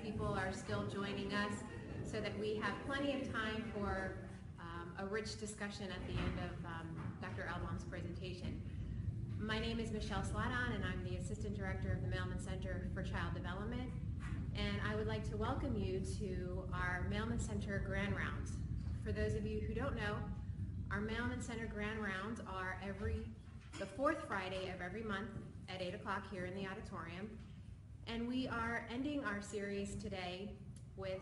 people are still joining us so that we have plenty of time for a rich discussion at the end of Dr. Elbaum's presentation. My name is Michelle Sladon, and I'm the Assistant Director of the Mailman Center for Child Development. And I would like to welcome you to our Mailman Center Grand Rounds. For those of you who don't know, our Mailman Center Grand Rounds are the fourth Friday of every month at 8 o'clock here in the auditorium. And we are ending our series today with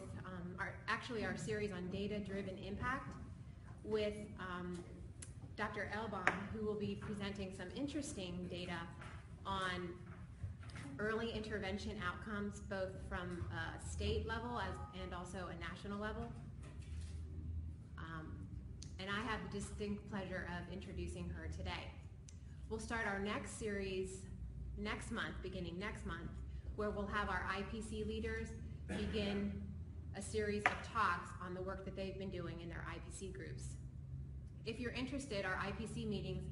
our series on data-driven impact with Dr. Elbaum, who will be presenting some interesting data on early intervention outcomes, both from a state level and also a national level. And I have the distinct pleasure of introducing her today. We'll start our next series beginning next month, where we'll have our IPC leaders begin a series of talks on the work that they've been doing in their IPC groups. If you're interested, our IPC meetings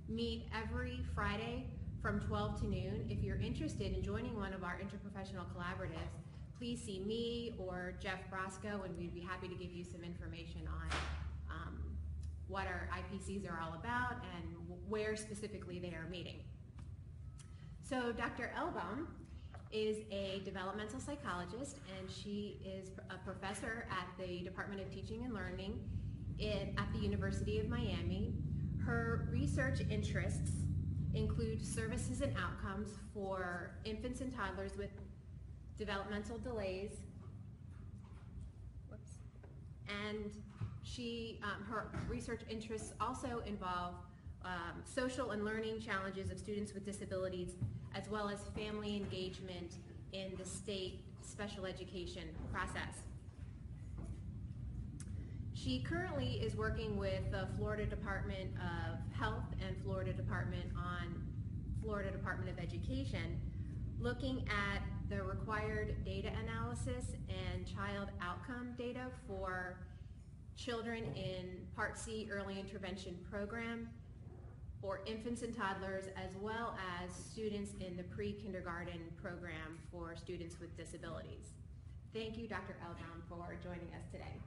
meet every Friday from 12 to noon. If you're interested in joining one of our interprofessional collaboratives, please see me or Jeff Brosco, and we'd be happy to give you some information on what our IPCs are all about and where specifically they are meeting. So Dr. Elbaum is a developmental psychologist, and she is a professor at the Department of Teaching and Learning at the University of Miami. Her research interests include services and outcomes for infants and toddlers with developmental delays. And her research interests also involve social and learning challenges of students with disabilities, as well as family engagement in the state special education process. She currently is working with the Florida Department of Health and Florida Department of Education, looking at the required data analysis and child outcome data for children in Part C Early Intervention Program for infants and toddlers, as well as students in the pre-kindergarten program for students with disabilities. Thank you, Dr. Elbaum, for joining us today.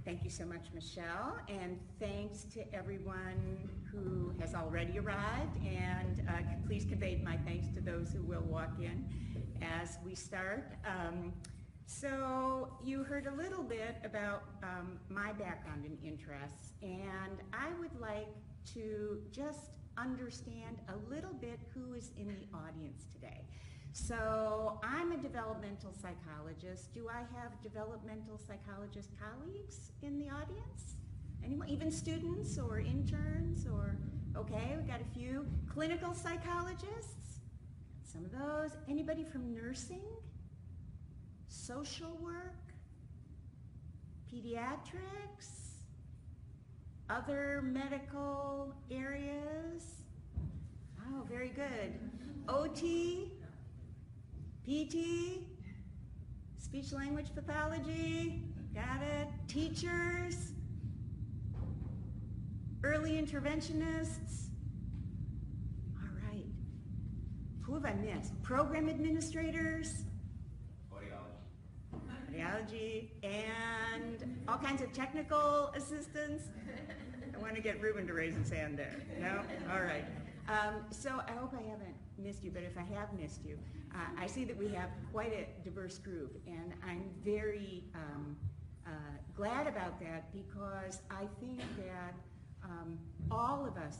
Thank you so much, Michelle, and thanks to everyone who has already arrived, and please convey my thanks to those who will walk in as we start. So you heard a little bit about my background and interests, and I would like to just understand a little bit who is in the audience today. So I'm a developmental psychologist. Do I have developmental psychologist colleagues in the audience? Anyone, even students or interns or, okay, we got a few. Clinical psychologists, some of those. Anybody from nursing? Social work? Pediatrics? Other medical areas? Oh, very good. OT? PT, speech language pathology, got it. Teachers, early interventionists. All right. Who have I missed? Program administrators, audiology, and all kinds of technical assistants. I want to get Ruben to raise his hand there. No? All right. So I hope I haven't missed you, but if I have missed you, I see that we have quite a diverse group, and I'm very glad about that, because I think that all of us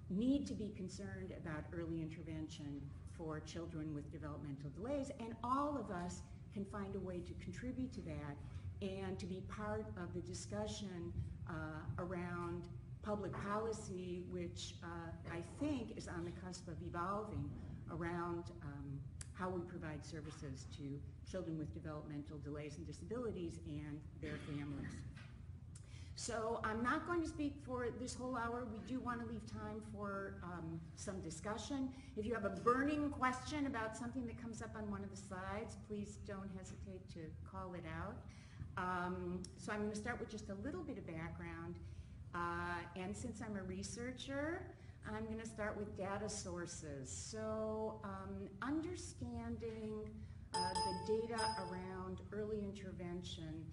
need to be concerned about early intervention for children with developmental delays, and all of us can find a way to contribute to that and to be part of the discussion around public policy, which I think is on the cusp of evolving around how we provide services to children with developmental delays and disabilities and their families. So I'm not going to speak for this whole hour. We do want to leave time for some discussion. If you have a burning question about something that comes up on one of the slides, please don't hesitate to call it out. So I'm going to start with just a little bit of background. And since I'm a researcher, I'm going to start with data sources. So understanding the data around early intervention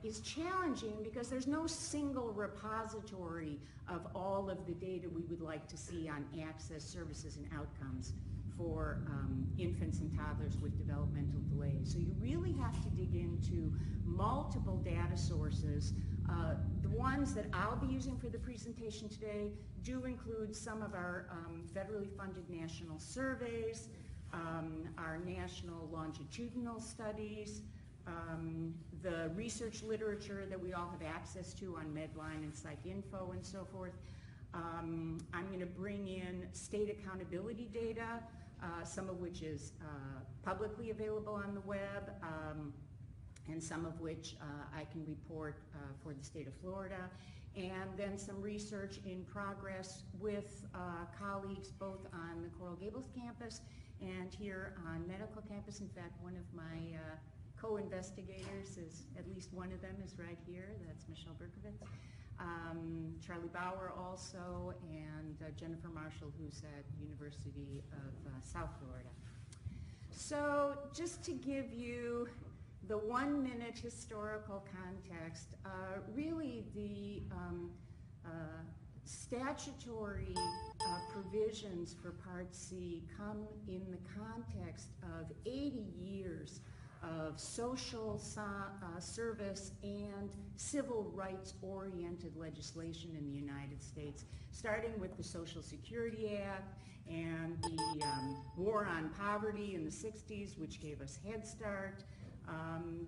is challenging because there's no single repository of all of the data we would like to see on access, services, and outcomes for infants and toddlers with developmental delays. So you really have to dig into multiple data sources. The ones that I'll be using for the presentation today do include some of our federally funded national surveys, our national longitudinal studies, the research literature that we all have access to on Medline and PsycInfo and so forth. I'm going to bring in state accountability data, some of which is publicly available on the web, and some of which I can report for the state of Florida, and then some research in progress with colleagues both on the Coral Gables campus and here on medical campus. In fact, one of my co-investigators is, at least one of them is right here, that's Michelle Berkovitz. Charlie Bauer also, and Jennifer Marshall, who's at University of South Florida. So just to give you the 1-minute historical context, really the statutory provisions for Part C come in the context of 80 years of social service and civil rights-oriented legislation in the United States, starting with the Social Security Act and the War on Poverty in the 60s, which gave us Head Start.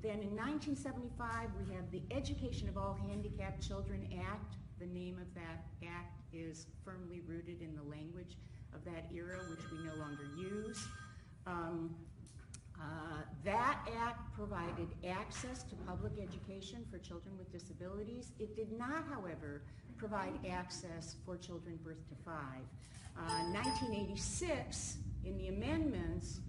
Then in 1975, we have the Education of All Handicapped Children Act. The name of that act is firmly rooted in the language of that era, which we no longer use. That act provided access to public education for children with disabilities. It did not, however, provide access for children birth to 5. 1986, in the amendments,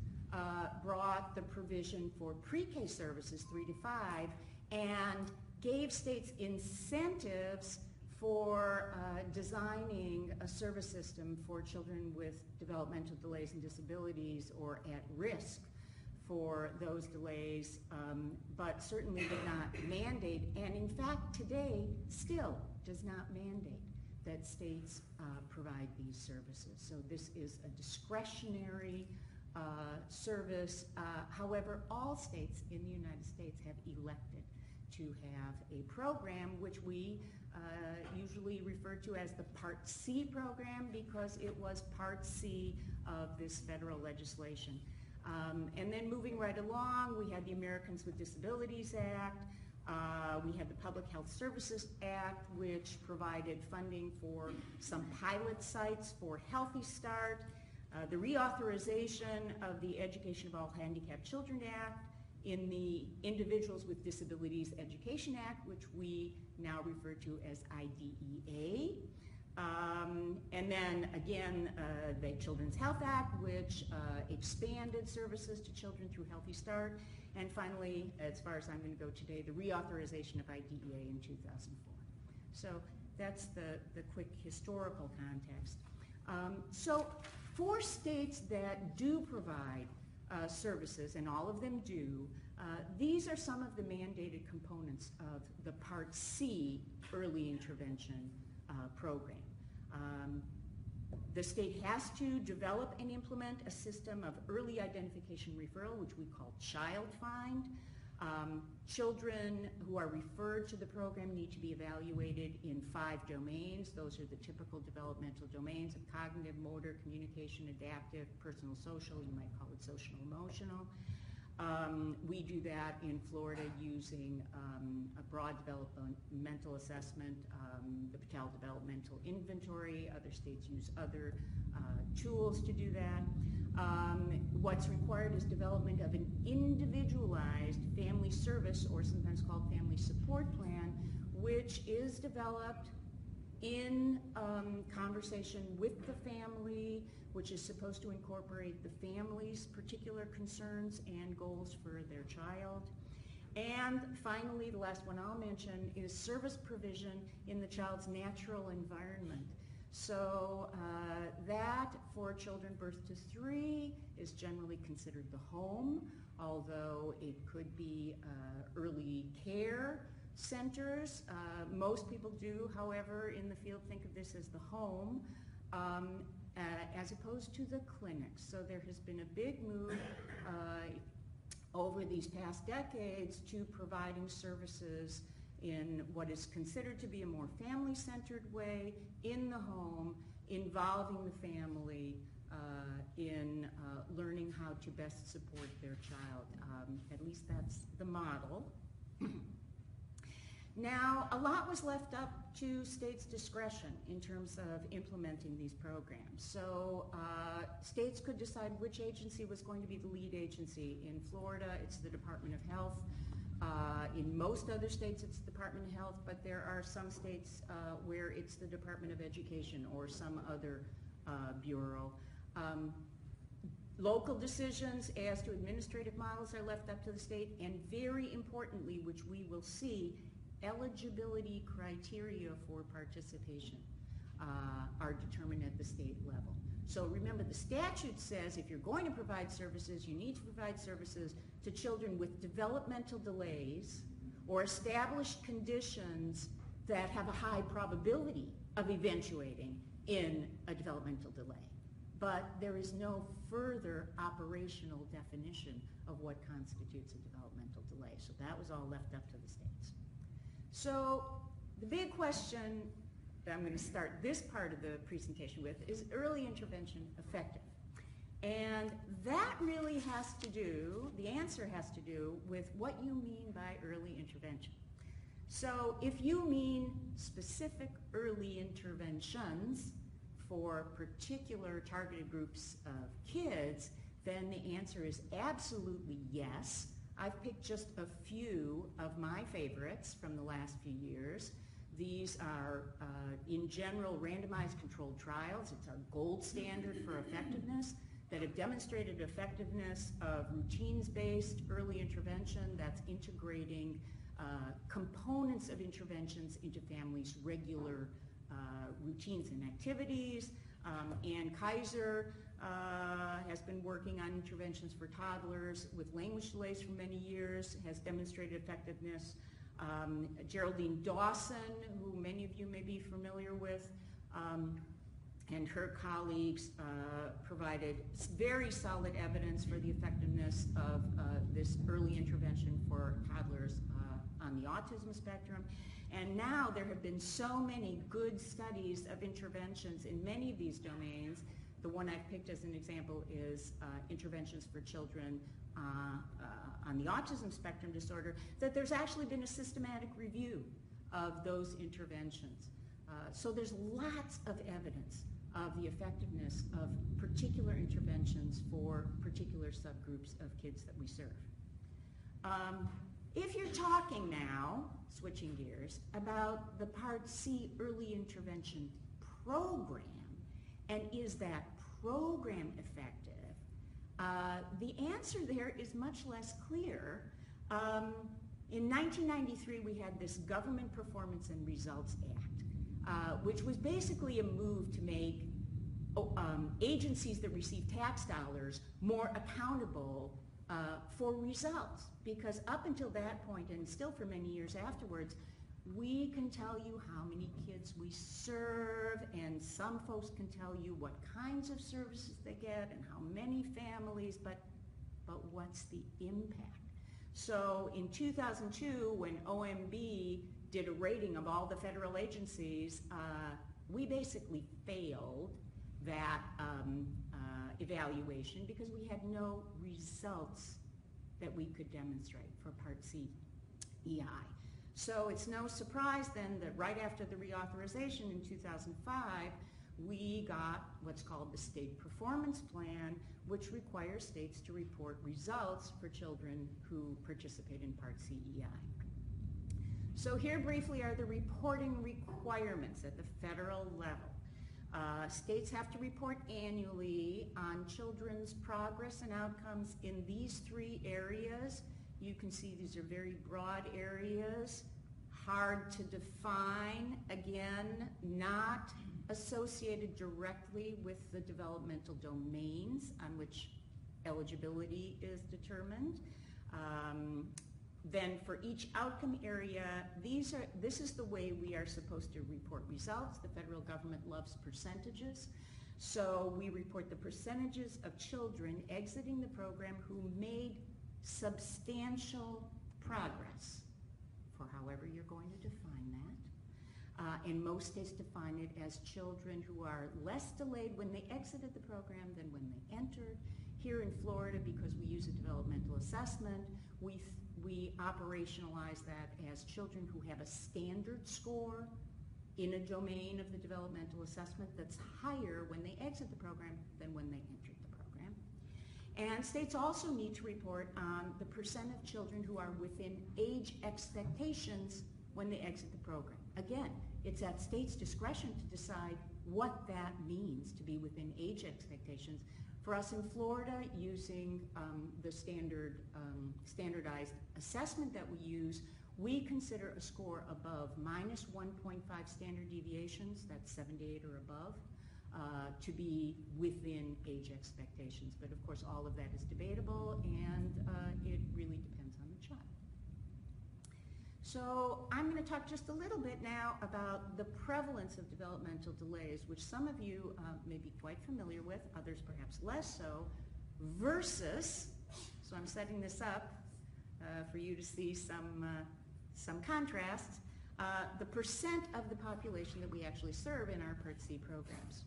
brought the provision for pre-K services 3 to 5 and gave states incentives for designing a service system for children with developmental delays and disabilities or at risk for those delays, but certainly did not mandate, and in fact today still does not mandate that states provide these services. So this is a discretionary service. However, all states in the United States have elected to have a program which we usually refer to as the Part C program because it was Part C of this federal legislation. And then moving right along, we had the Americans with Disabilities Act. We had the Public Health Services Act, which provided funding for some pilot sites for Healthy Start. The reauthorization of the Education of All Handicapped Children Act in the Individuals with Disabilities Education Act, which we now refer to as IDEA. And then again, the Children's Health Act, which expanded services to children through Healthy Start. And finally, as far as I'm going to go today, the reauthorization of IDEA in 2004. So that's the quick historical context. So for states that do provide services, and all of them do, these are some of the mandated components of the Part C early intervention program. The state has to develop and implement a system of early identification referral, which we call Child Find. Children who are referred to the program need to be evaluated in 5 domains. Those are the typical developmental domains of cognitive, motor, communication, adaptive, personal, social. You might call it social emotional. We do that in Florida using a broad developmental assessment, the Patel Developmental Inventory. Other states use other tools to do that. What's required is development of an individualized family service, or sometimes called family support plan, which is developed in conversation with the family, which is supposed to incorporate the family's particular concerns and goals for their child. And finally, the last one I'll mention is service provision in the child's natural environment. So that for children birth to 3 is generally considered the home, although it could be early care centers. Most people do, however, in the field think of this as the home, as opposed to the clinics. So there has been a big move over these past decades to providing services in what is considered to be a more family-centered way in the home, involving the family in learning how to best support their child. At least that's the model. Now, a lot was left up to states' discretion in terms of implementing these programs. So states could decide which agency was going to be the lead agency. In Florida, it's the Department of Health. In most other states, it's the Department of Health, but there are some states where it's the Department of Education or some other bureau. Local decisions as to administrative models are left up to the state, and very importantly, which we will see, eligibility criteria for participation are determined at the state level. So remember, the statute says if you're going to provide services, you need to provide services to children with developmental delays or established conditions that have a high probability of eventuating in a developmental delay. But there is no further operational definition of what constitutes a developmental delay. So that was all left up to the states. So the big question that I'm going to start this part of the presentation with is early intervention effective? And that really has to do, the answer has to do with what you mean by early intervention. So if you mean specific early interventions for particular targeted groups of kids, then the answer is absolutely yes. I've picked just a few of my favorites from the last few years. These are, in general, randomized controlled trials. It's our gold standard for effectiveness that have demonstrated effectiveness of routines-based early intervention that's integrating components of interventions into families' regular routines and activities. Ann Kaiser has been working on interventions for toddlers with language delays for many years, has demonstrated effectiveness. Geraldine Dawson, who many of you may be familiar with, and her colleagues provided very solid evidence for the effectiveness of this early intervention for toddlers on the autism spectrum. And now there have been so many good studies of interventions in many of these domains. The one I've picked as an example is interventions for children on the autism spectrum disorder, that there's actually been a systematic review of those interventions. So there's lots of evidence of the effectiveness of particular interventions for particular subgroups of kids that we serve. If you're talking now, switching gears, about the Part C early intervention program, and is that program effective, the answer there is much less clear. In 1993, we had this Government Performance and Results Act, which was basically a move to make agencies that receive tax dollars more accountable for results. Because up until that point, and still for many years afterwards, we can tell you how many kids we serve, and some folks can tell you what kinds of services they get and how many families, but what's the impact? So in 2002, when OMB did a rating of all the federal agencies, we basically failed that evaluation because we had no results that we could demonstrate for Part C EI. So it's no surprise then that right after the reauthorization in 2005, we got what's called the State Performance Plan, which requires states to report results for children who participate in Part C EI. So here briefly are the reporting requirements at the federal level. States have to report annually on children's progress and outcomes in these 3 areas. You can see these are very broad areas, hard to define. Again, not associated directly with the developmental domains on which eligibility is determined. Then for each outcome area, this is the way we are supposed to report results. The federal government loves percentages. So we report the percentages of children exiting the program who made substantial progress, for however you're going to define that. In most states define it as children who are less delayed when they exited the program than when they entered. Here in Florida, because we use a developmental assessment, we operationalize that as children who have a standard score in a domain of the developmental assessment that's higher when they exit the program than when they entered the program. And states also need to report on the percent of children who are within age expectations when they exit the program. Again, it's at states' discretion to decide what that means to be within age expectations. For us in Florida, using the standardized assessment that we use, we consider a score above minus 1.5 standard deviations, that's 78 or above, to be within age expectations. But of course, all of that is debatable, and it really depends on the child. So I'm going to talk just a little bit now about the prevalence of developmental delays, which some of you may be quite familiar with, others perhaps less so, versus, so I'm setting this up for you to see some contrasts, the percent of the population that we actually serve in our Part C programs.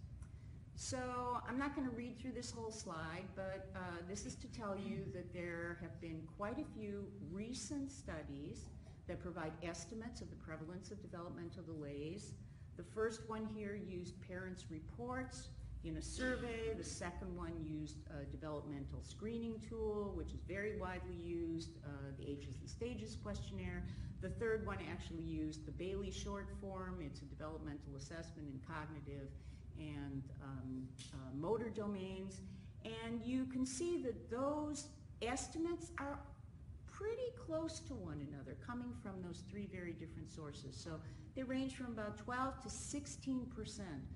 So I'm not going to read through this whole slide, but this is to tell you that there have been quite a few recent studies that provide estimates of the prevalence of developmental delays. The first one here used parents' reports in a survey. The second one used a developmental screening tool, which is very widely used, the Ages and Stages questionnaire. The third one actually used the Bailey short form. It's a developmental assessment in cognitive and motor domains. And you can see that those estimates are pretty close to one another, coming from those three very different sources. So they range from about 12 to 16%.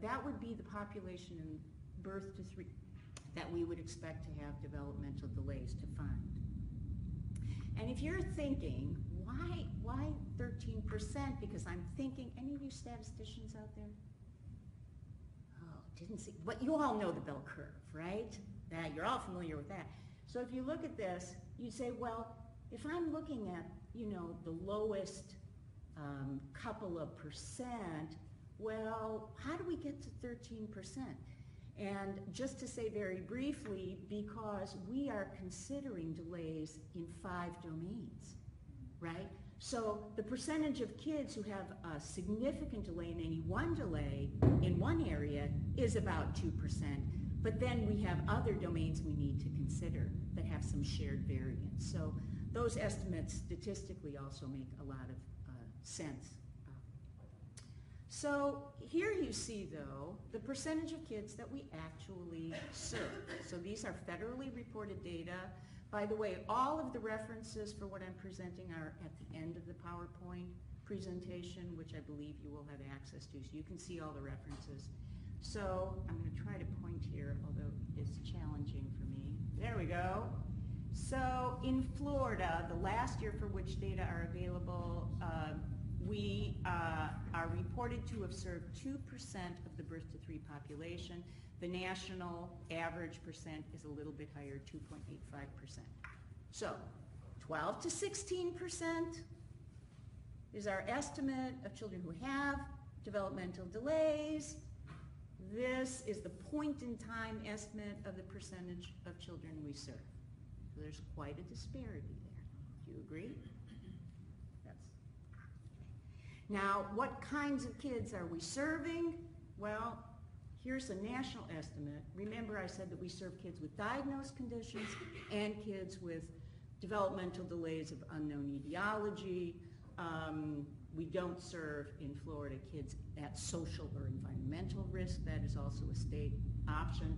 That would be the population in birth to 3 that we would expect to have developmental delays to find. And if you're thinking, why 13%? Because I'm thinking, any of you statisticians out there? Oh, didn't see, but you all know the bell curve, right? You're all familiar with that. So if you look at this, you'd say, well, if I'm looking at, the lowest couple of percent, well, how do we get to 13%? And just to say very briefly, because we are considering delays in 5 domains, right? So the percentage of kids who have a significant delay in any one delay in one area is about 2%. But then we have other domains we need to consider that have some shared variance. So those estimates statistically also make a lot of sense. So here you see, though, the percentage of kids that we actually serve. So these are federally reported data. By the way, all of the references for what I'm presenting are at the end of the PowerPoint presentation, which I believe you will have access to, so you can see all the references. So I'm going to try to point here, although it's challenging for me. There we go. So in Florida, the last year for which data are available, we are reported to have served 2% of the birth to 3 population. The national average percent is a little bit higher, 2.85%. So 12 to 16% is our estimate of children who have developmental delays. This is the point-in-time estimate of the percentage of children we serve. So there's quite a disparity there. Do you agree? Yes. Now, what kinds of kids are we serving? Well, here's a national estimate. Remember, I said that we serve kids with diagnosed conditions and kids with developmental delays of unknown etiology. We don't serve in Florida kids at social or environmental risk. That is also a state option.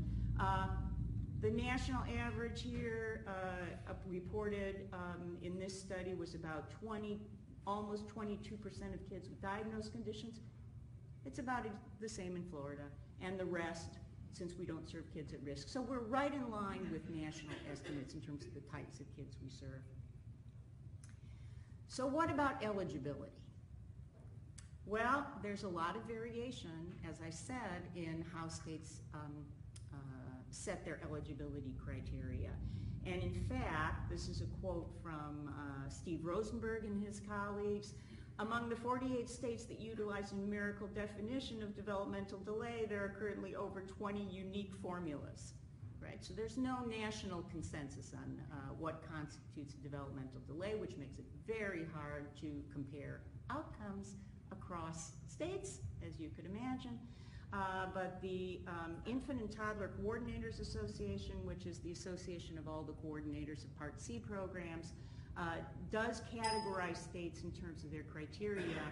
The national average here reported in this study was about almost 22% of kids with diagnosed conditions. It's about the same in Florida, and the rest, since we don't serve kids at risk. So we're right in line with national estimates in terms of the types of kids we serve. So what about eligibility? Well, there's a lot of variation, as I said, in how states set their eligibility criteria. And in fact, this is a quote from Steve Rosenberg and his colleagues. Among the 48 states that utilize a numerical definition of developmental delay, there are currently over 20 unique formulas. Right? So there's no national consensus on what constitutes a developmental delay, which makes it very hard to compare outcomes across states, as you could imagine. But the Infant and Toddler Coordinators Association, which is the association of all the coordinators of Part C programs, does categorize states in terms of their criteria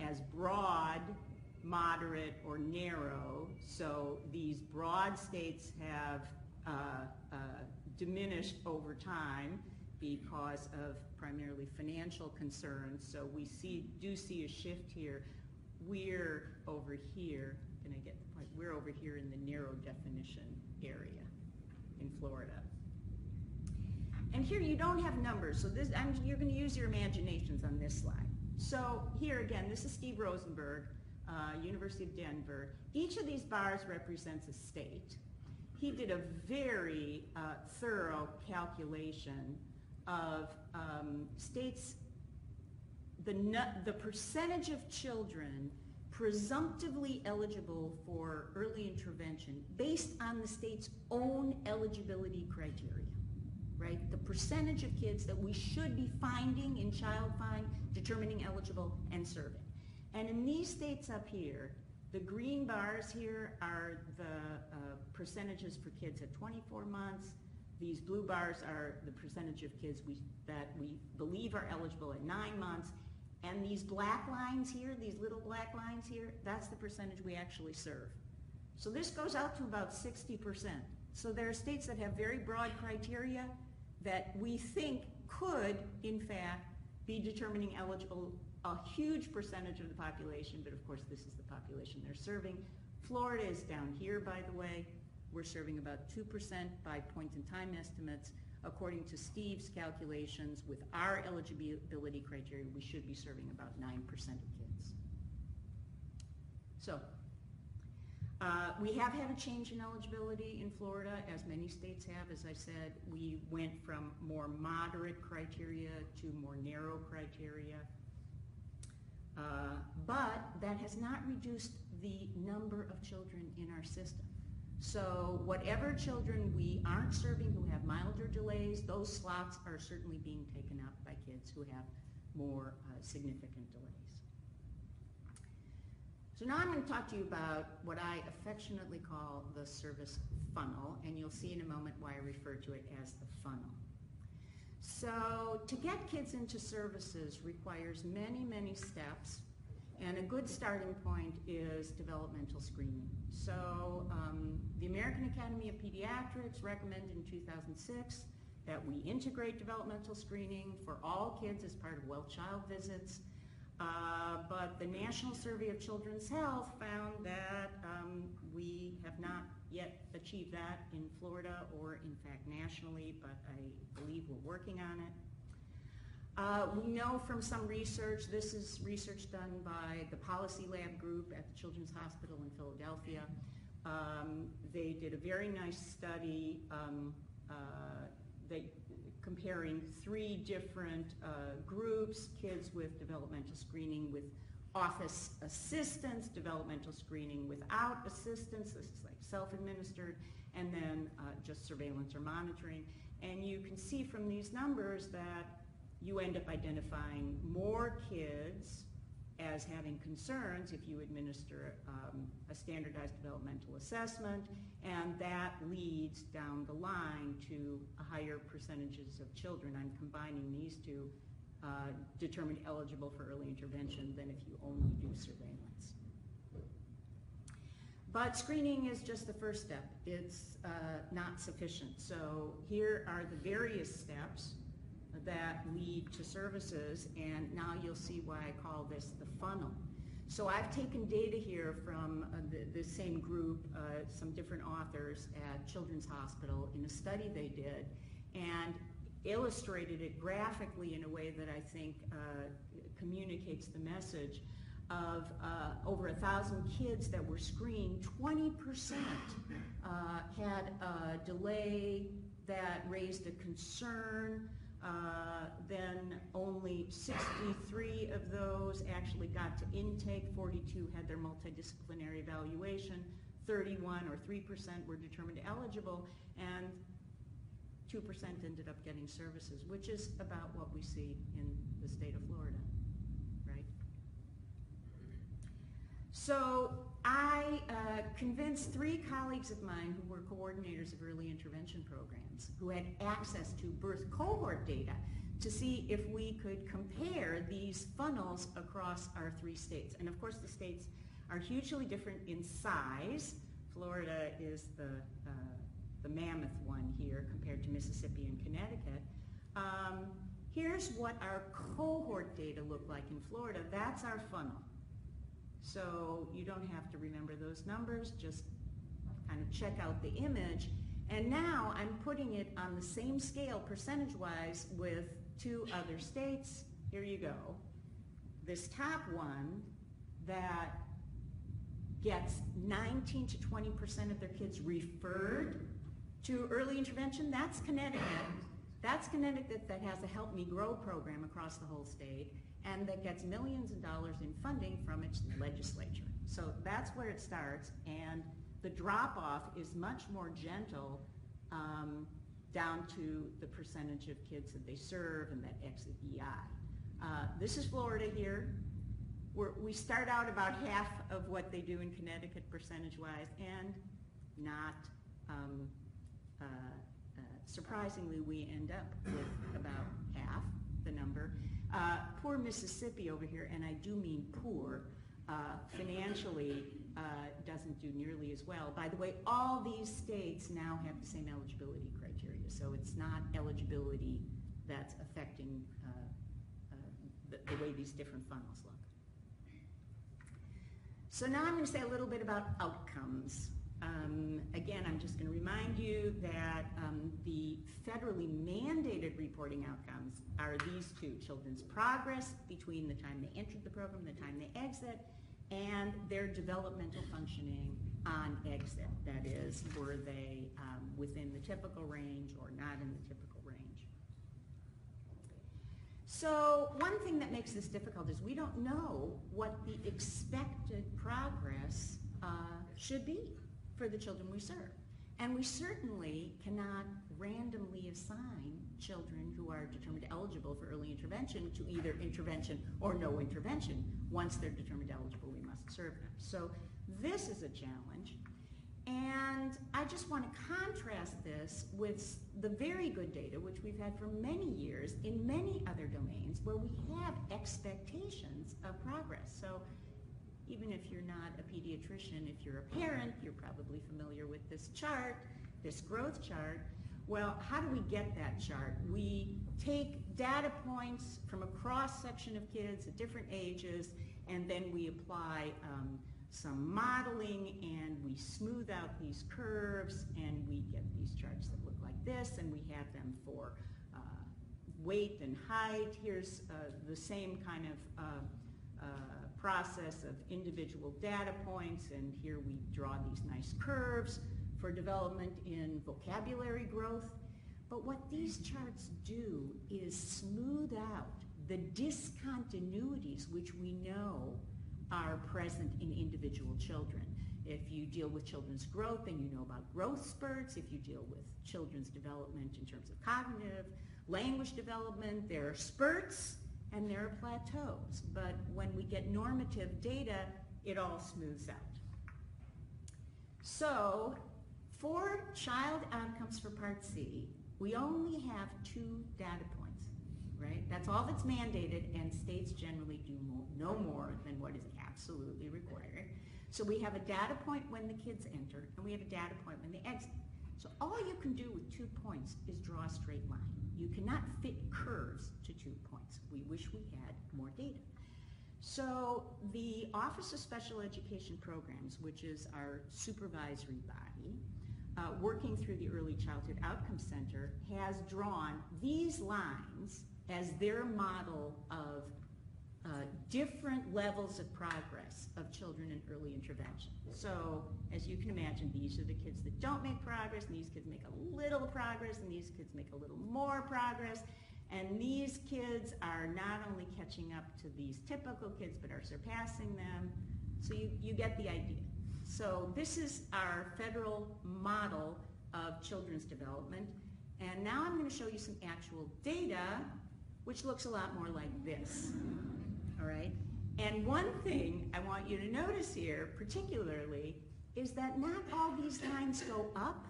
as broad, moderate, or narrow. So these broad states have diminished over time because of primarily financial concerns. So we do see a shift here. We're over here. Can I get the point? We're over here in the narrow definition area in Florida. And here you don't have numbers, so you're going to use your imaginations on this slide. So here again, this is Steve Rosenberg, University of Denver. Each of these bars represents a state. He did a very thorough calculation of states, the percentage of children presumptively eligible for early intervention based on the state's own eligibility criteria, right? The percentage of kids that we should be finding in child find, determining eligible, and serving. And in these states up here, the green bars here are the percentages for kids at 24 months. These blue bars are the percentage of kids that we believe are eligible at 9 months. And these black lines here, these little black lines here, that's the percentage we actually serve. So this goes out to about 60%. So there are states that have very broad criteria that we think could, in fact, be determining eligible a huge percentage of the population, but of course this is the population they're serving. Florida is down here, by the way. We're serving about 2% by point-in-time estimates. According to Steve's calculations, with our eligibility criteria, we should be serving about 9% of kids. So, we have had a change in eligibility in Florida, as many states have. As I said, we went from more moderate criteria to more narrow criteria. But that has not reduced the number of children in our system. So whatever children we aren't serving who have milder delays, those slots are certainly being taken up by kids who have more significant delays. So now I'm going to talk to you about what I affectionately call the service funnel, and you'll see in a moment why I refer to it as the funnel. So to get kids into services requires many, many steps, and a good starting point is developmental screening. So the American Academy of Pediatrics recommended in 2006 that we integrate developmental screening for all kids as part of well-child visits. But the National Survey of Children's Health found that we have not yet achieved that in Florida or in fact nationally, but I believe we're working on it. We know from some research, this is research done by the Policy Lab group at the Children's Hospital in Philadelphia. They did a very nice study comparing 3 different groups, kids with developmental screening with office assistance, developmental screening without assistance, this is like self-administered, and then just surveillance or monitoring. And you can see from these numbers that you end up identifying more kids as having concerns if you administer a standardized developmental assessment, and that leads down the line to higher percentages of children. I'm combining these two determined eligible for early intervention than if you only do surveillance. But screening is just the first step. It's not sufficient. So here are the various steps that lead to services, and now you'll see why I call this the funnel. So I've taken data here from the same group, some different authors at Children's Hospital in a study they did, and illustrated it graphically in a way that I think communicates the message of over 1,000 kids that were screened. 20% had a delay that raised a concern. Then only 63 of those actually got to intake, 42 had their multidisciplinary evaluation, 31 or 3% were determined eligible, and 2% ended up getting services, which is about what we see in the state of Florida, right? So I convinced 3 colleagues of mine who were coordinators of early intervention programs, who had access to birth cohort data, to see if we could compare these funnels across our 3 states. And of course the states are hugely different in size. Florida is the mammoth one here compared to Mississippi and Connecticut. Here's what our cohort data look like in Florida. That's our funnel. So you don't have to remember those numbers, just kind of check out the image. And now I'm putting it on the same scale percentage-wise with 2 other states. Here you go. This top one that gets 19 to 20% of their kids referred to early intervention, that's Connecticut. That's Connecticut that has a Help Me Grow program across the whole state and that gets millions of dollars in funding from its legislature. So that's where it starts, and the drop-off is much more gentle down to the percentage of kids that they serve and that exit EI. This is Florida here. We start out about half of what they do in Connecticut percentage-wise, and not surprisingly, we end up with about half the number. Poor Mississippi over here, and I do mean poor, financially doesn't do nearly as well. By the way, all these states now have the same eligibility criteria, so it's not eligibility that's affecting the way these different funnels look. So now I'm going to say a little bit about outcomes. Again, I'm just going to remind you that the federally mandated reporting outcomes are these 2: children's progress between the time they entered the program and the time they exit, and their developmental functioning on exit. That is, were they within the typical range or not in the typical range? So one thing that makes this difficult is we don't know what the expected progress should be for the children we serve. And we certainly cannot randomly assign children who are determined eligible for early intervention to either intervention or no intervention. Once they're determined eligible, we must serve them. So this is a challenge. And I just want to contrast this with the very good data, which we've had for many years in many other domains where we have expectations of progress. So even if you're not a pediatrician, if you're a parent, you're probably familiar with this chart, this growth chart. Well, how do we get that chart? We take data points from a cross-section of kids at different ages, and then we apply some modeling, and we smooth out these curves, and we get these charts that look like this, and we have them for weight and height. Here's the same kind of process of individual data points, and here we draw these nice curves for development in vocabulary growth. But what these charts do is smooth out the discontinuities which we know are present in individual children. If you deal with children's growth, then you know about growth spurts. If you deal with children's development in terms of cognitive, language development, there are spurts and there are plateaus. But when we get normative data, it all smooths out. So for child outcomes for Part C, we only have 2 data points, right? That's all that's mandated, and states generally do no more than what is absolutely required. So we have a data point when the kids enter, and we have a data point when they exit. So all you can do with 2 points is draw a straight line. You cannot fit curves to 2 points. We wish we had more data. So the Office of Special Education Programs, which is our supervisory body, working through the Early Childhood Outcome Center, has drawn these lines as their model of different levels of progress of children in early intervention. So, as you can imagine, these are the kids that don't make progress, and these kids make a little progress, and these kids make a little more progress, and these kids are not only catching up to these typical kids, but are surpassing them. So you get the idea. So this is our federal model of children's development, and now I'm going to show you some actual data, which looks a lot more like this. All right? And one thing I want you to notice here, particularly, is that not all these lines go up.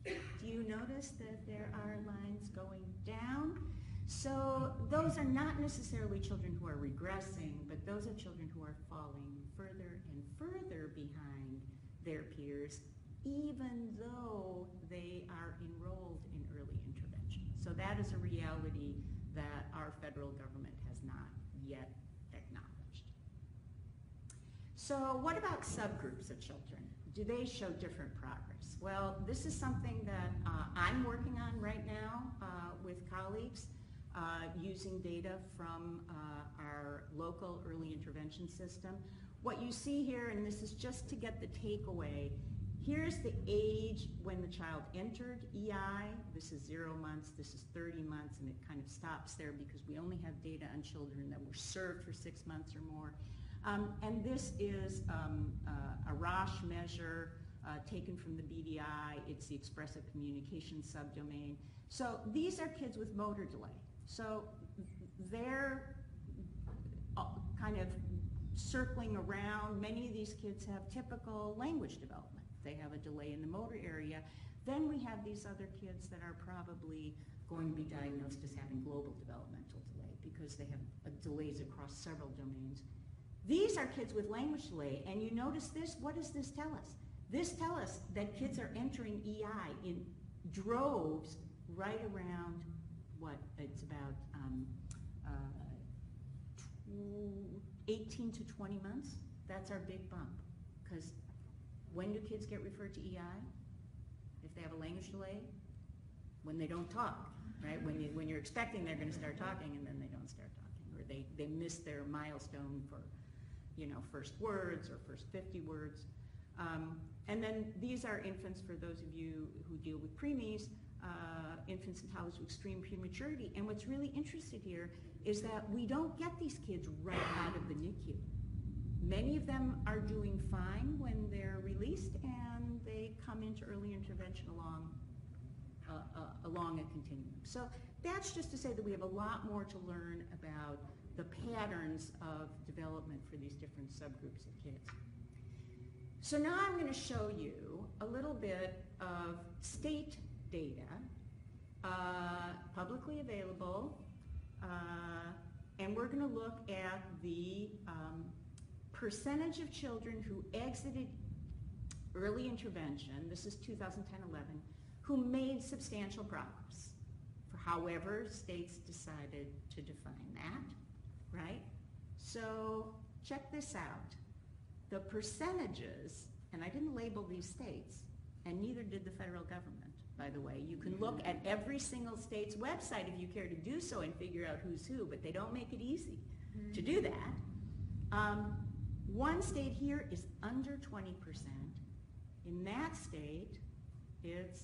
Do you notice that there are lines going down? So those are not necessarily children who are regressing, but those are children who are falling further and further behind their peers, even though they are enrolled in early intervention. So that is a reality that our federal government has not yet acknowledged. So what about subgroups of children? Do they show different progress? Well, this is something that I'm working on right now with colleagues using data from our local early intervention system. What you see here, and this is just to get the takeaway, here's the age when the child entered EI. This is 0 months, this is 30 months, and it kind of stops there because we only have data on children that were served for 6 months or more. And this is a Roche measure taken from the BDI. It's the expressive communication subdomain. So these are kids with motor delay. So they're kind of circling around. Many of these kids have typical language development. They have a delay in the motor area. Then we have these other kids that are probably going to be diagnosed as having global developmental delay because they have delays across several domains. These are kids with language delay, and you notice this? What does this tell us? This tells us that kids are entering EI in droves right around, what, it's about 18 to 20 months. That's our big bump, because when do kids get referred to EI? If they have a language delay? When they don't talk, right? When you're expecting they're going to start talking and then they don't start talking, or they miss their milestone for, first words or first 50 words. And then these are infants, for those of you who deal with preemies, infants and toddlers with extreme prematurity. And what's really interesting here is that we don't get these kids right out of the NICU. Many of them are doing fine when they're released, and they come into early intervention along a continuum. So that's just to say that we have a lot more to learn about the patterns of development for these different subgroups of kids. So now I'm going to show you a little bit of state data, publicly available, and we're going to look at the percentage of children who exited early intervention, this is 2010-11, who made substantial progress, for however states decided to define that, right? So check this out. The percentages, and I didn't label these states, and neither did the federal government, by the way. You can look at every single state's website if you care to do so and figure out who's who, but they don't make it easy to do that. One state here is under 20%. In that state, it's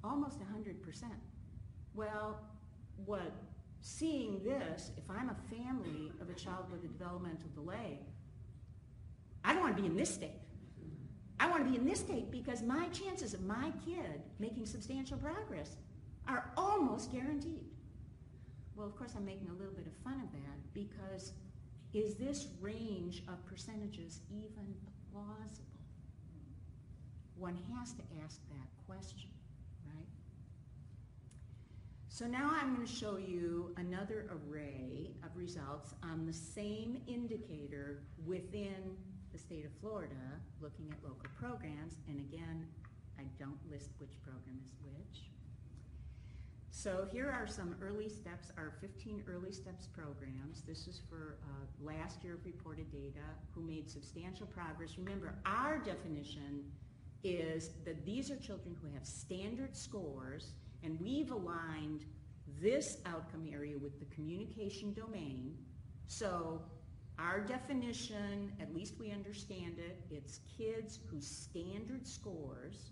almost 100%. Well, seeing this, if I'm a family of a child with a developmental delay, I don't want to be in this state. I want to be in this state because my chances of my kid making substantial progress are almost guaranteed. Well, of course, I'm making a little bit of fun of that because is this range of percentages even plausible? One has to ask that question, right? So now I'm going to show you another array of results on the same indicator within the state of Florida, looking at local programs, and again, I don't list which program is which. So here are some early steps, our 15 early steps programs. This is for last year of reported data who made substantial progress. Remember, our definition is that these are children who have standard scores, and we've aligned this outcome area with the communication domain. So our definition, at least we understand it, it's kids whose standard scores,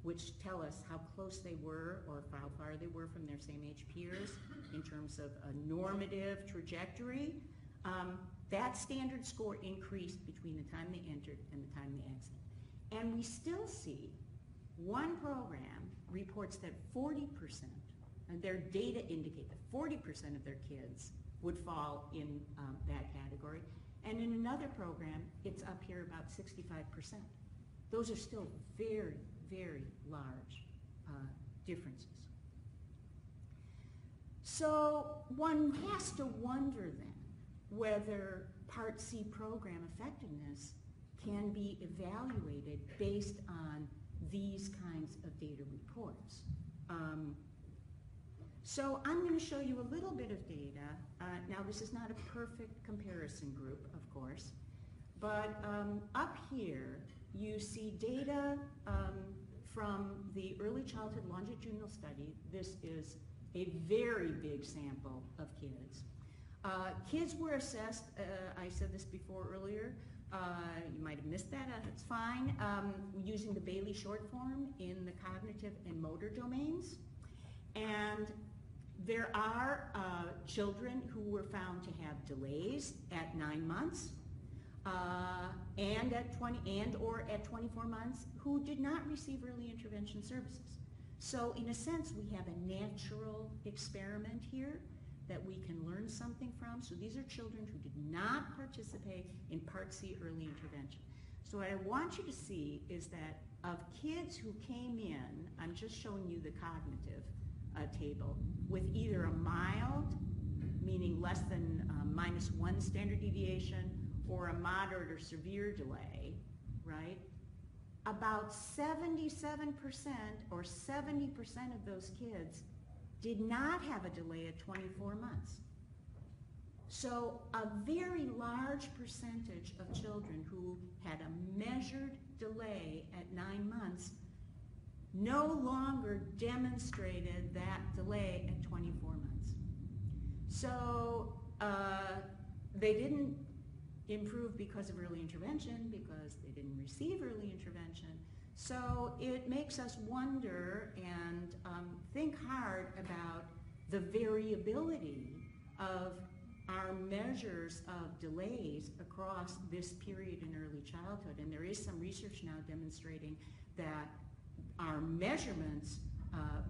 which tell us how close they were or how far they were from their same age peers in terms of a normative trajectory. That standard score increased between the time they entered and the time they exited. And we still see one program reports that 40%, and their data indicate that 40% of their kids would fall in that category. And in another program, it's up here about 65%. Those are still very, very large differences. So one has to wonder then whether Part C program effectiveness can be evaluated based on these kinds of data reports. So I'm going to show you a little bit of data. Now this is not a perfect comparison group, of course, but up here you see data from the early childhood longitudinal study. This is a very big sample of kids. Kids were assessed, I said this before earlier, you might have missed that, it's fine, using the Bailey short form in the cognitive and motor domains. And there are children who were found to have delays at 9 months and at 20 and or at 24 months who did not receive early intervention services. So in a sense, we have a natural experiment here that we can learn something from. So these are children who did not participate in Part C early intervention. So what I want you to see is that of kids who came in, I'm just showing you the cognitive table, with either a mild, meaning less than -1 standard deviation, or a moderate or severe delay, right? About 77% or 70% of those kids did not have a delay at 24 months. So a very large percentage of children who had a measured delay at 9 months no longer demonstrated that delay at 24 months. So they didn't improve because of early intervention, because they didn't receive early intervention. So it makes us wonder and think hard about the variability of our measures of delays across this period in early childhood. And there is some research now demonstrating that our measurements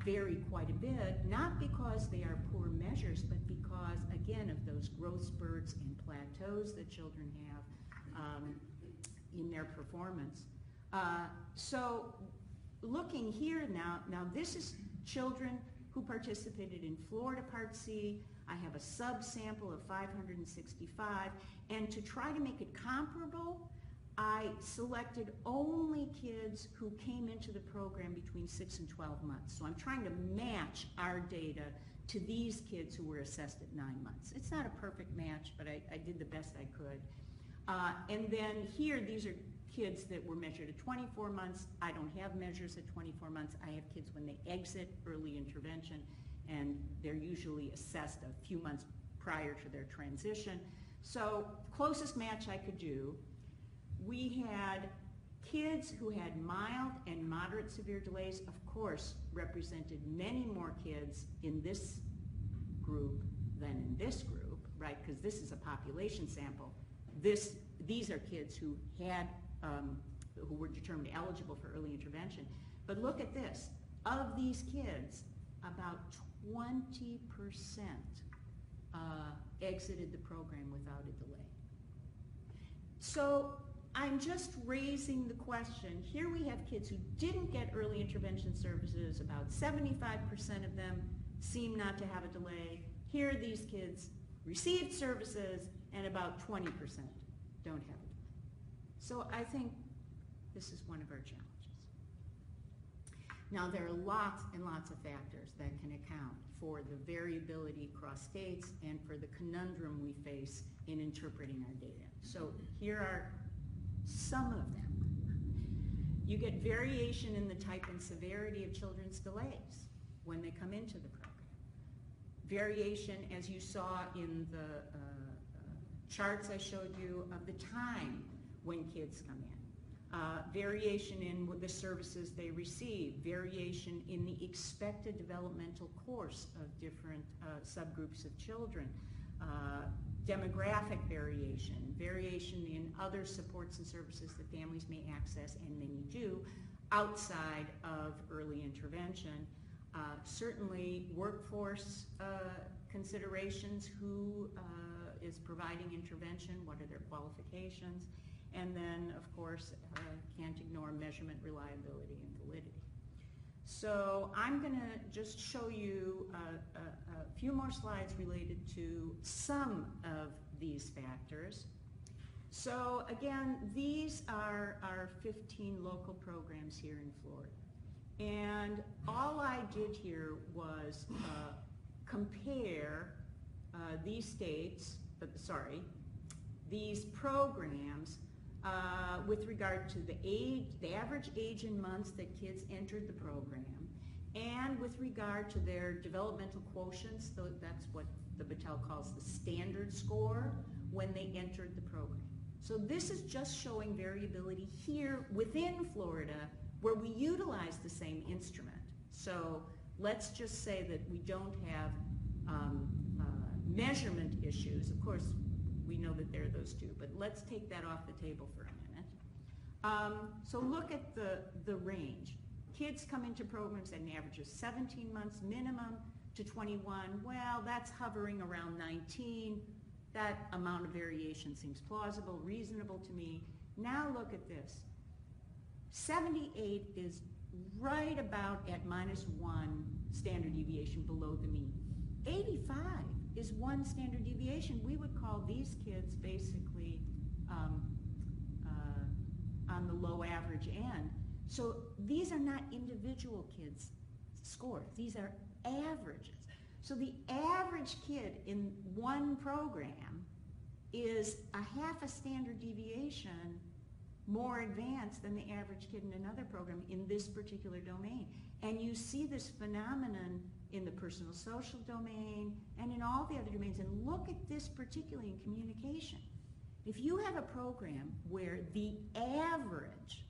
vary quite a bit, not because they are poor measures, but because, again, of those growth spurts and plateaus that children have in their performance. So looking here now this is children who participated in Florida Part C. I have a subsample of 565, and to try to make it comparable, I selected only kids who came into the program between 6 and 12 months. So I'm trying to match our data to these kids who were assessed at 9 months. It's not a perfect match, but I did the best I could. And then here, these are kids that were measured at 24 months. I don't have measures at 24 months. I have kids when they exit early intervention, and they're usually assessed a few months prior to their transition. So closest match I could do. We had kids who had mild and moderate severe delays, of course, represented many more kids in this group than in this group, right? Because this is a population sample. These are kids who had, who were determined eligible for early intervention. But look at this. Of these kids, about 20% exited the program without a delay. So I'm just raising the question. Here we have kids who didn't get early intervention services. About 75% of them seem not to have a delay. Here these kids received services, and about 20% don't have a delay. So I think this is one of our challenges. Now there are lots and lots of factors that can account for the variability across states and for the conundrum we face in interpreting our data. So here are some of them. You get variation in the type and severity of children's delays when they come into the program. Variation, as you saw in the charts I showed you, of the time when kids come in. Variation in the services they receive, variation in the expected developmental course of different subgroups of children, demographic variation, variation in other supports and services that families may access, and many do, outside of early intervention. Certainly workforce considerations, who is providing intervention, what are their qualifications, and then, of course, can't ignore measurement reliability and validity. So I'm going to just show you a few more slides related to some of these factors. So again, these are our 15 local programs here in Florida. And all I did here was compare these programs with regard to the average age in months that kids entered the program, and with regard to their developmental quotients. So that's what the Battelle calls the standard score when they entered the program. So this is just showing variability here within Florida, where we utilize the same instrument. So let's just say that we don't have measurement issues. Of course, we know that there are those two, but let's take that off the table for a minute. So look at the range. Kids come into programs at an average of 17 months minimum to 21. Well, that's hovering around 19. That amount of variation seems plausible, reasonable to me. Now look at this. 78 is right about at -1 standard deviation below the mean. 85 is 1 standard deviation. We would call these kids basically on the low average end. So these are not individual kids' scores. These are averages. So the average kid in one program is a half a standard deviation more advanced than the average kid in another program in this particular domain. And you see this phenomenon in the personal social domain and in all the other domains. And look at this particularly in communication. If you have a program where the average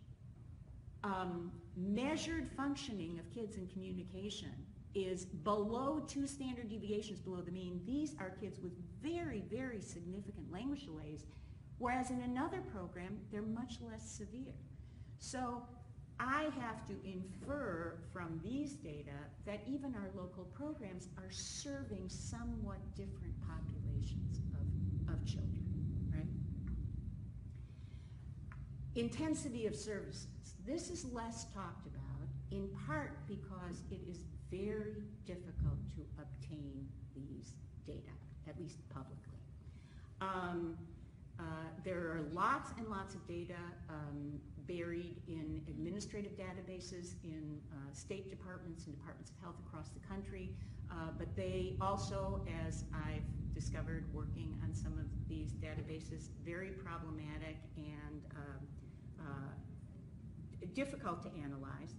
measured functioning of kids in communication is below 2 standard deviations below the mean, these are kids with very, very significant language delays, whereas in another program, they're much less severe. So I have to infer from these data that even our local programs are serving somewhat different populations of children, right? Intensity of services. This is less talked about, in part because it is very difficult to obtain these data, at least publicly. There are lots and lots of data buried in administrative databases in state departments and departments of health across the country, but they also, as I've discovered working on some of these databases, very problematic and difficult to analyze.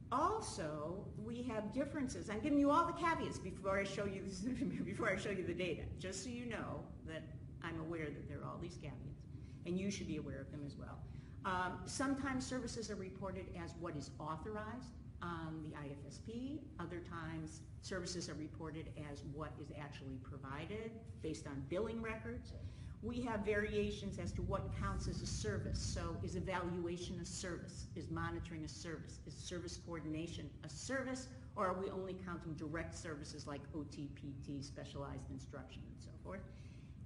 Also, we have differences. I'm giving you all the caveats before I show you this, before I show you the data, just so you know that I'm aware that there are all these caveats, and you should be aware of them as well. Sometimes services are reported as what is authorized on the IFSP. Other times, services are reported as what is actually provided based on billing records. We have variations as to what counts as a service. So is evaluation a service? Is monitoring a service? Is service coordination a service? Or are we only counting direct services like OT, PT, specialized instruction, and so forth?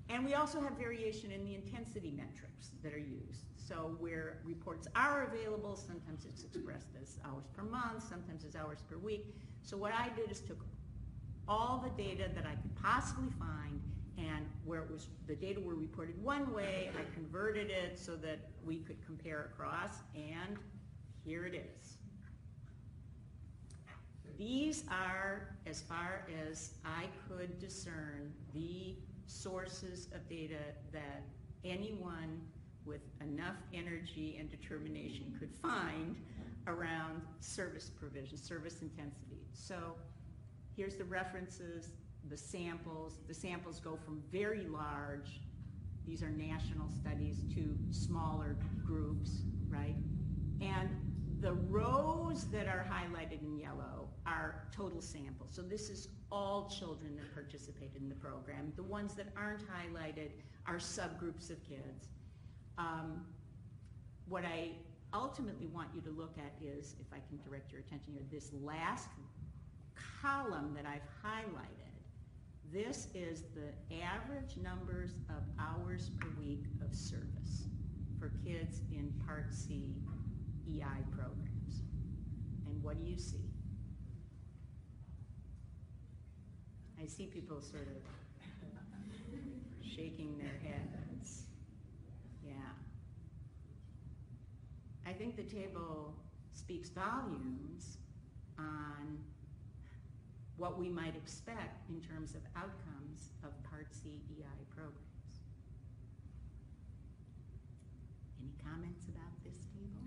And we also have variation in the intensity metrics that are used. So where reports are available, sometimes it's expressed as hours per month, sometimes as hours per week. So what I did is took all the data that I could possibly find, and where it was the data were reported one way, I converted it so that we could compare across, and here it is. these are, as far as I could discern, the sources of data that anyone with enough energy and determination could find around service provision, service intensity. So here's the references, the samples. The samples go from very large, these are national studies, to smaller groups, right? And the rows that are highlighted in yellow are total samples. So this is all children that participated in the program. The ones that aren't highlighted are subgroups of kids. What I ultimately want you to look at is, if I can direct your attention here, this last column that I've highlighted. This is the average numbers of hours per week of service for kids in Part C EI programs. And what do you see? I see people sort of shaking their heads. Yeah. I think the table speaks volumes on what we might expect in terms of outcomes of Part C EI programs. Any comments about this table?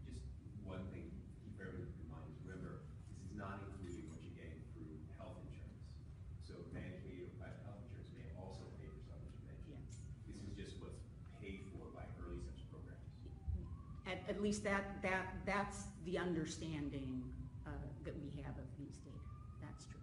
Just one thing to keep everyone in mind is, remember, this is not including what you're getting through health insurance. So Medicaid or private health insurance may also pay for some of what you mentioned. Yes. This is just what's paid for by early such programs. At least that's the understanding that we have of these data. That's true.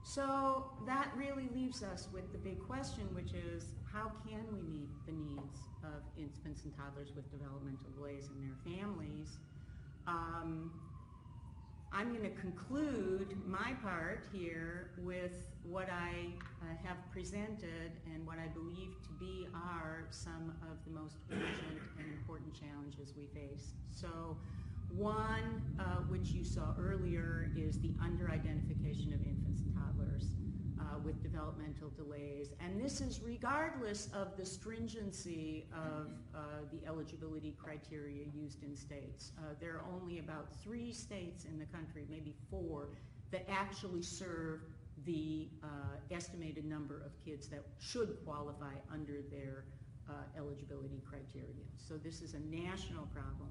So that really leaves us with the big question, which is, how can we meet the needs of infants and toddlers with developmental delays and their families? I'm going to conclude my part here with what I have presented and what I believe to be are some of the most urgent and important challenges we face. So one, which you saw earlier, is the under-identification of infants and toddlers with developmental delays. And this is regardless of the stringency of the eligibility criteria used in states. There are only about 3 states in the country, maybe 4, that actually serve the estimated number of kids that should qualify under their eligibility criteria. So this is a national problem.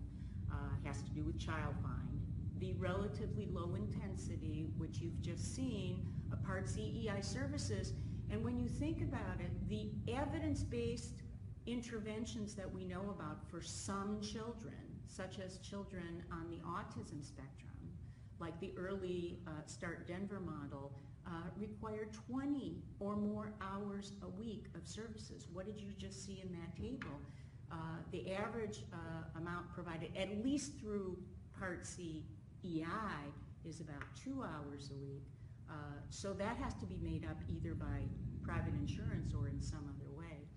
Has to do with child find. The relatively low intensity, which you've just seen, Part C EI services, and when you think about it, the evidence-based interventions that we know about for some children, such as children on the autism spectrum, like the Early Start Denver model, require 20 or more hours a week of services. What did you just see in that table? The average amount provided, at least through Part C EI, is about 2 hours a week. So that has to be made up either by private insurance or in some other way.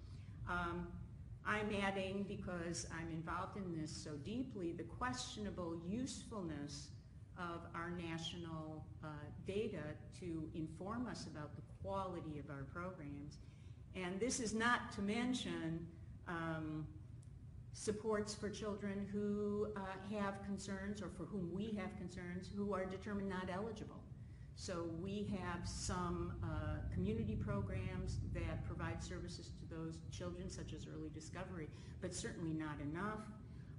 I'm adding, because I'm involved in this so deeply, the questionable usefulness of our national data to inform us about the quality of our programs. And this is not to mention supports for children who have concerns, or for whom we have concerns, who are determined not eligible. So we have some community programs that provide services to those children, such as early discovery, but certainly not enough.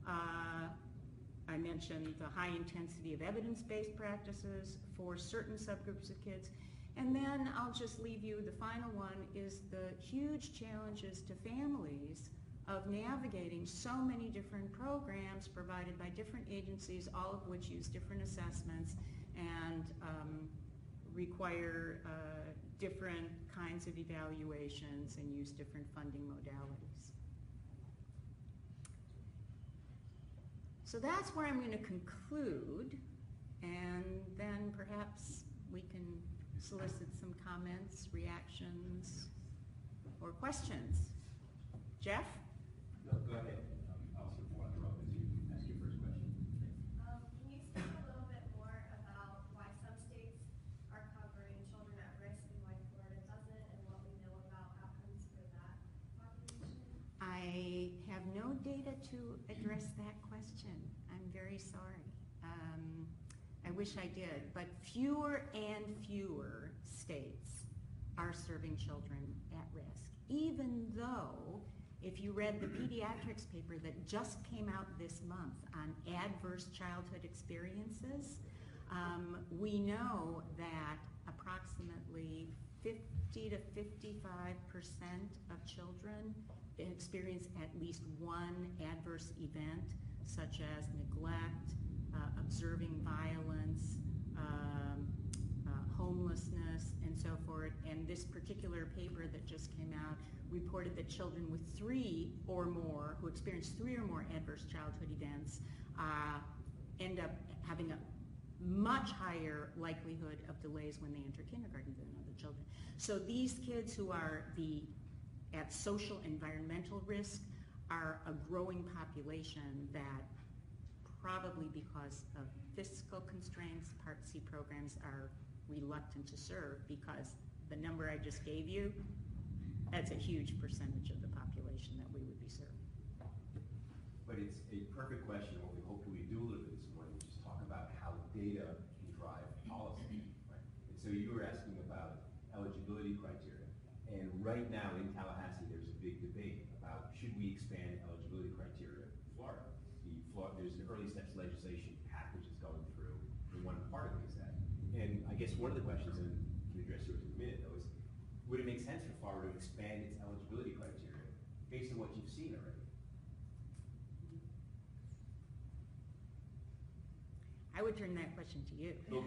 I mentioned the high intensity of evidence-based practices for certain subgroups of kids. And then I'll just leave you, the final one is the huge challenges to families of navigating so many different programs provided by different agencies, all of which use different assessments and require different kinds of evaluations and use different funding modalities. So that's where I'm going to conclude, and then perhaps we can solicit some comments, reactions, or questions. Jeff? No, go ahead. I'll support Rob as you ask your first question. Can you speak a little bit more about why some states are covering children at risk and why Florida doesn't, and what we know about outcomes for that population? I have no data to address that question. I'm very sorry. I wish I did, but fewer and fewer states are serving children at risk, even though if you read the pediatrics paper that just came out this month on adverse childhood experiences, we know that approximately 50 to 55% of children experience at least one adverse event, such as neglect, observing violence, homelessness, and so forth. And this particular paper that just came out reported that children with 3 or more, who experience 3 or more adverse childhood events, end up having a much higher likelihood of delays when they enter kindergarten than other children. So these kids who are at social environmental risk are a growing population that probably because of fiscal constraints, Part C programs are reluctant to serve, because the number I just gave you, that's a huge percentage of the population that we would be serving. But it's a perfect question. What we hope we do a little bit this morning is just talk about how data can drive policy, right? And so you were asking about eligibility criteria. And right now in Tallahassee, there's a big debate about should we expand eligibility criteria in Florida. There's an early steps legislation package that's going through, and one part of it is that. And I guess one of the questions, and can address yours in a minute though, is would it make sense for Florida to expand its eligibility criteria based on what you've seen already? I would turn that question to you. Go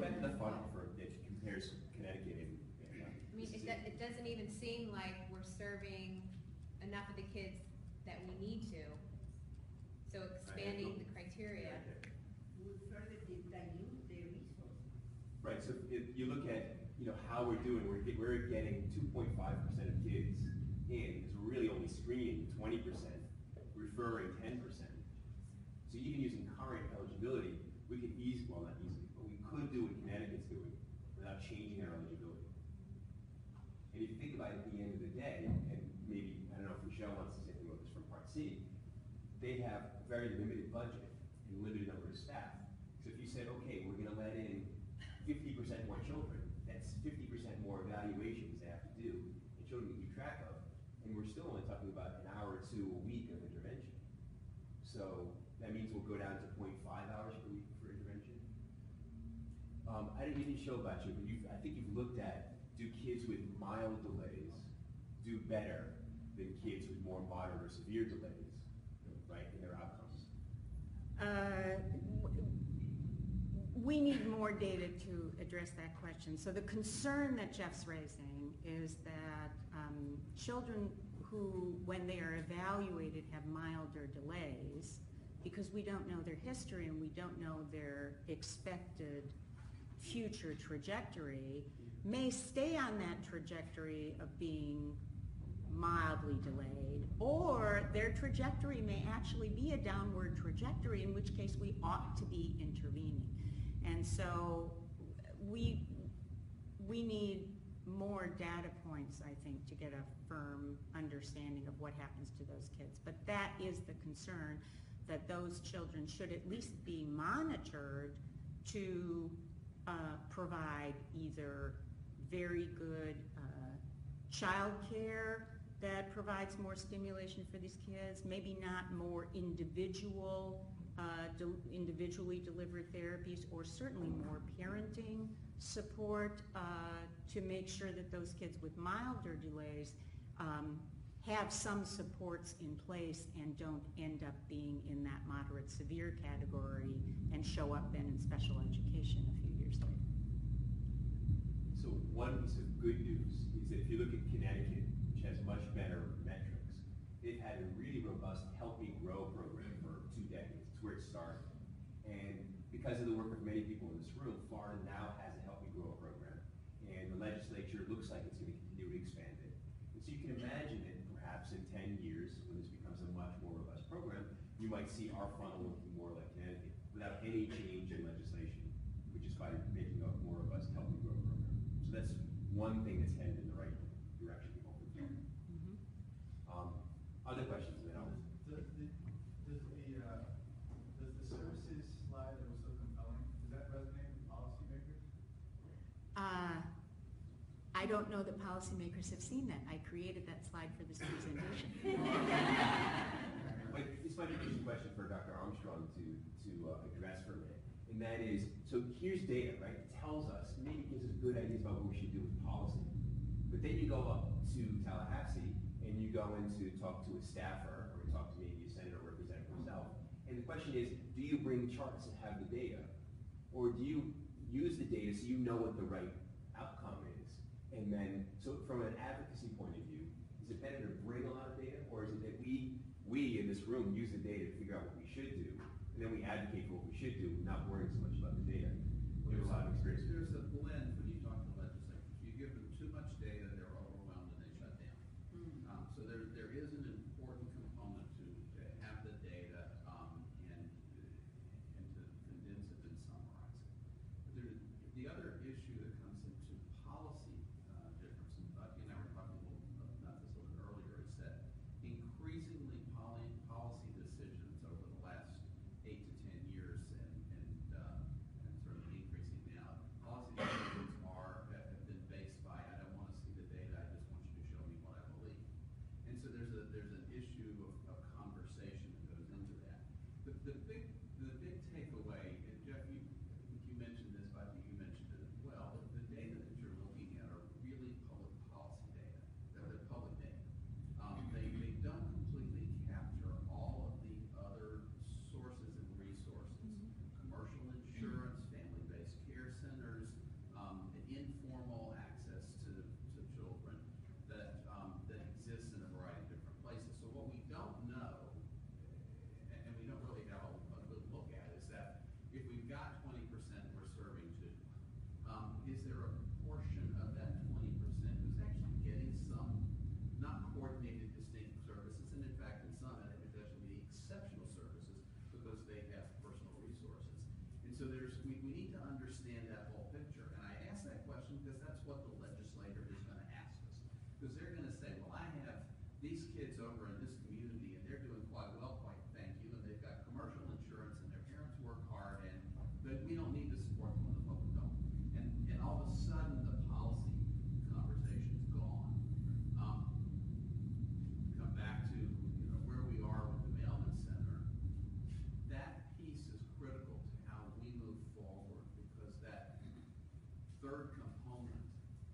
back to the funnel for that compares Connecticut and I mean, it doesn't even seem like we're serving enough of the kids that we need to. So expanding the criteria. Would further dilute the resources. Right, so if you look at how we're doing, we're getting 2.5% of kids in, because we're really only screening 20%, referring 10%. So even using current eligibility, we could well not easily, but we could do what Connecticut's doing without changing our eligibility. And if you think about it at the end of the day, and maybe, I don't know if Michelle wants to say anything about this from Part C, they have a very limited budget and limited number of staff. So if you said, okay, we're gonna let in 50% more children, that's 50% more evaluations they have to do, and children to keep track of, and we're still only talking about an hour or 2 a week of intervention. So that means we'll go down to 0.5 hours per week for intervention. You didn't show about you, but I think you've looked at, do kids with mild delays do better than kids with more moderate or severe delays, right, in their outcomes? We need more data to address that question. So the concern that Jeff's raising is that children who, when they are evaluated, have milder delays, because we don't know their history and we don't know their expected future trajectory, may stay on that trajectory of being mildly delayed, or their trajectory may actually be a downward trajectory, in which case we ought to be intervening. And so we need more data points, I think, to get a firm understanding of what happens to those kids. But that is the concern, that those children should at least be monitored to provide either very good child care that provides more stimulation for these kids, maybe not more individually delivered therapies, or certainly more parenting support to make sure that those kids with milder delays have some supports in place and don't end up being in that moderate severe category and show up then in special education a few years later. So one piece of good news is that if you look at Connecticut, which has much better metrics, they've had a really robust Help Me Grow program for 2 decades. It's where it started. And because of the work of many people in this room, Florida now has a Help Me Grow program. And the legislature looks like it's going to continue to expand it. And so you can imagine that perhaps in 10 years, when this becomes a much more robust program, you might see our funnel looking more like Connecticut without any change in legislation, which is by making a more robust Help Me Grow program. So that's one thing that's headed in the right direction, hopefully. Other questions? And then I'll... Does the services slide that was don't know that policymakers have seen that. I created that slide for this presentation. But this might be an interesting question for Dr. Armstrong to address for a minute. And that is, so here's data, right? It tells us, maybe gives us good ideas about what we should do with policy. But then you go up to Tallahassee and you go in to talk to a staffer or talk to maybe a senator or representative himself. And the question is, do you bring charts that have the data? Or do you use the data so you know what the right outcome is? And then, so from an advocacy point of view, is it better to bring a lot of data, or is it that we in this room use the data to figure out what we should do, and then we advocate for what we should do, not worrying so much about the data? We have a lot of experience. There's a blend when you talk to legislators. You give them too much data, they're overwhelmed and they shut down. So there is an important component to have the data and to condense it and summarize it. But the other issue that comes into policy difference, and Batya and I were talking about this a little earlier, is that increasingly policy decisions over the last 8 to 10 years and sort of increasing now, policy decisions have been based by, I don't want to see the data, I just want you to show me what I believe. And so there's an issue of conversation that goes into that. The big takeaway, and Jeff, I think you mentioned this, but I think you mentioned it as well, the data that you're looking at are really public policy data. They're public data. They don't completely capture all of the other sources and resources, commercial insurance, family-based care centers, informal access to children that exists in a variety of different places. So what we don't know, and we don't really have a good look at, is that if we've got 20% we're serving to, is there a portion of that 20% who's actually getting some not coordinated, distinct services, and in fact, in some, it could actually be exceptional services because they have personal resources. And so we need to understand that whole picture. And I ask that question because that's what the legislator is going to ask us. Because they're going to say, well, I have these kids over in this community and they're doing quite well, quite thank you, and they've got commercial insurance and their parents work hard, but we don't need to support them when the public don't. And all of a sudden the policy conversation's gone. Come back to where we are with the Mailman Center. That piece is critical to how we move forward, because that third component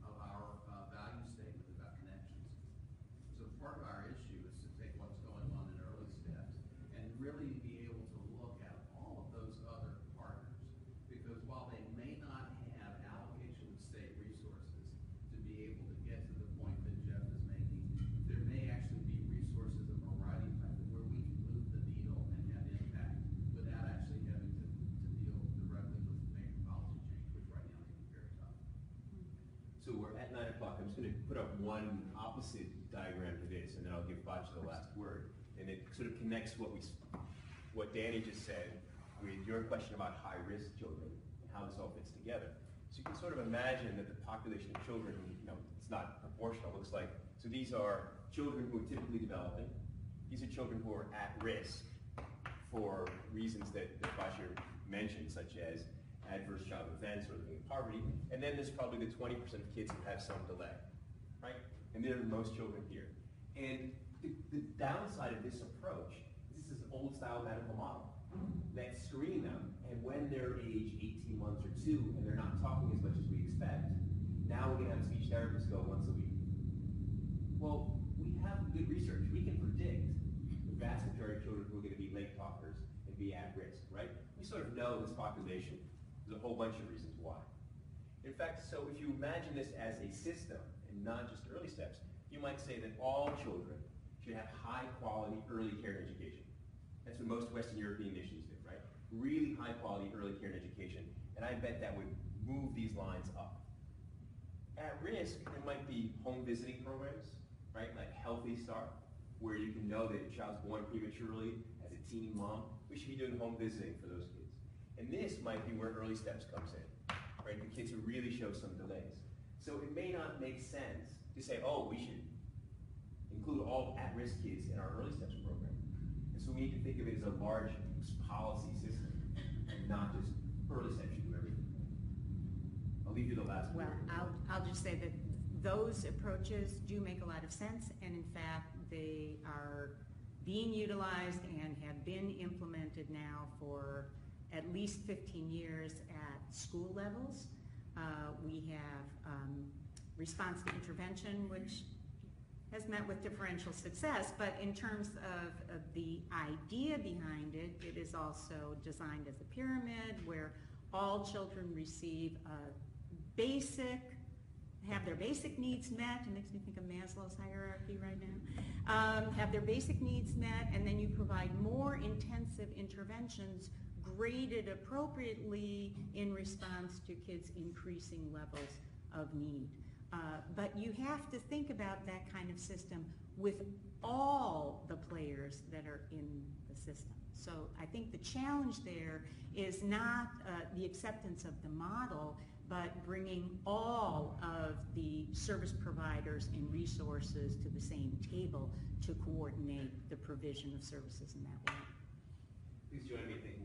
of our value statement is about connections. So part of our issue is to take what's going on in early steps and really be able to look at all of those other partners, because while they may not have allocation of state resources to be able to get to the point that Jeff is making, there may actually be resources of a variety of types where we can move the needle and have impact without actually having to deal directly with major policy change, which right now may be very tough. So we're at 9 o'clock. I'm just going to put up one opposite diagram to this, and then I'll give Batya the last word. And it sort of connects what Danny just said with your question about high-risk children and how this all fits together. So you can sort of imagine that the population of children, it's not proportional. It looks like, so these are children who are typically developing. These are children who are at risk for reasons that Batya mentioned, such as adverse child events or living in poverty. And then there's probably the 20% of kids who have some delay, right? And they're most children here. And the downside of this approach is this is an old-style medical model. Let's screen them, and when they're age 18 months or 2, and they're not talking as much as we expect, now we're going to have a speech therapist go once a week. Well, we have good research. We can predict the vast majority of children who are going to be late talkers and be at risk, right? We sort of know this population. There's a whole bunch of reasons why. In fact, so if you imagine this as a system and not just early steps, you might say that all children should have high-quality early care and education. That's what most Western European nations do, right? Really high-quality early care and education, and I bet that would move these lines up. At risk, there might be home visiting programs, right? Like Healthy Start, where you can know that your child's born prematurely as a teen mom. We should be doing home visiting for those kids. And this might be where early steps comes in, right? The kids who really show some delays. So it may not make sense to say, oh, we should include all at-risk kids in our early steps program. And so we need to think of it as a large policy system and not just early steps should do everything. I'll leave you the last word. Well, I'll just say that those approaches do make a lot of sense, and in fact, they are being utilized and have been implemented now for at least 15 years at school levels. We have response to intervention, which has met with differential success, but in terms of the idea behind it, it is also designed as a pyramid where all children receive have their basic needs met. It makes me think of Maslow's hierarchy right now. Have their basic needs met, and then you provide more intensive interventions graded appropriately in response to kids' increasing levels of need. But you have to think about that kind of system with all the players that are in the system. So I think the challenge there is not the acceptance of the model, but bringing all of the service providers and resources to the same table to coordinate the provision of services in that way. Please join me in thanking